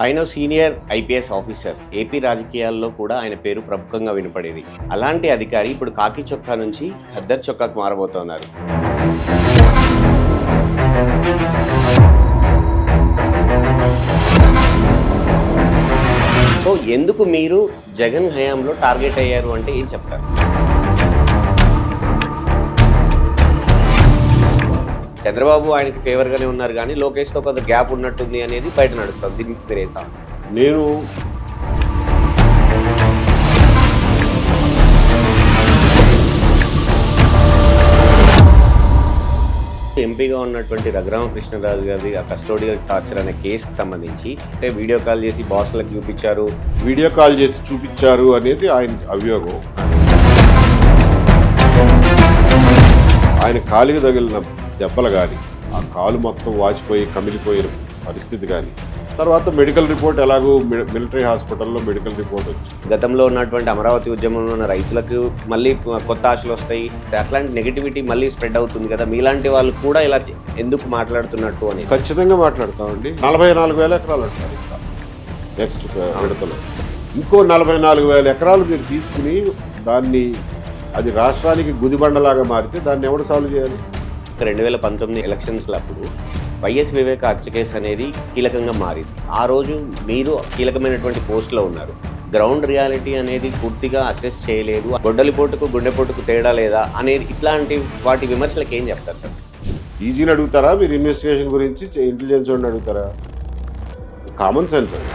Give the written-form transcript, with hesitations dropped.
ఆయన senior IPS officer. AP రాజకీయాల్లో కూడా ఆయన పేరు ప్రముఖంగా వినపడేది. అలాంటి అధికారి ఇప్పుడు కాకి చొక్కా నుంచి ఖద్దర్ చొక్కాకు మారబోతున్నారు. సో ఎందుకు మీరు జగన్ హయాంలో టార్గెట్ అయ్యారు అంటే ఏం చెప్తారు? చంద్రబాబు ఆయనకి ఫేవర్గానే ఉన్నారు కానీ లోకేష్తో కొంత గ్యాప్ ఉన్నట్టుంది అనేది బయట నడుస్తుంది. దీనికి మీరేం సార్? నేను ఎంపీగా ఉన్నటువంటి రఘురామకృష్ణరాజు గారి ఆ కస్టోడియల్ టార్చర్ అనే కేసుకి సంబంధించి అంటే వీడియో కాల్ చేసి బాస్లకు చూపించారు, వీడియో కాల్ చేసి చూపించారు అనేది ఆయన అభియోగం. ఆయన కాలికి తగిలిన దెబ్బలు కానీ, ఆ కాలు మొత్తం వాచిపోయి కమిలిపోయిన పరిస్థితి కానీ, తర్వాత మెడికల్ రిపోర్ట్ ఎలాగో మిలిటరీ హాస్పిటల్లో మెడికల్ రిపోర్ట్ వచ్చింది. గతంలో ఉన్నటువంటి అమరావతి ఉద్యమంలో ఉన్న రైతులకు మళ్ళీ కొత్త ఆశలు వస్తాయి, అట్లాంటి నెగిటివిటీ మళ్ళీ స్ప్రెడ్ అవుతుంది కదా, మీలాంటి వాళ్ళు కూడా ఇలా ఎందుకు మాట్లాడుతున్నట్టు అని. ఖచ్చితంగా మాట్లాడతామండి. 44,000 ఎకరాలు అంటారు ఇంకా నెక్స్ట్ విడతలో. ఇంకో 44,000 ఎకరాలు మీరు తీసుకుని దాన్ని అది రాష్ట్రానికి గుదిబండలాగా మారితే దాన్ని ఎవరు సాల్వ్ చేయాలి? 2019 ఎలక్షన్స్లో అప్పుడు వైఎస్ వివేక హత్య కేసు అనేది కీలకంగా మారింది. ఆ రోజు మీరు కీలకమైనటువంటి పోస్ట్లో ఉన్నారు. గ్రౌండ్ రియాలిటీ అనేది పూర్తిగా అసెస్ చేయలేదు, గొడ్డలిపోటుకు గుండెపోటుకు తేడా లేదా అనేది ఇట్లాంటి వాటి విమర్శలకు ఏం చెప్తారు సార్? ఈజీని అడుగుతారా మీరు? ఇన్వెస్టిగేషన్ గురించి ఇంటెలిజెన్స్ వాడిని అడుగుతారా? కామన్ సెన్స్ అండి.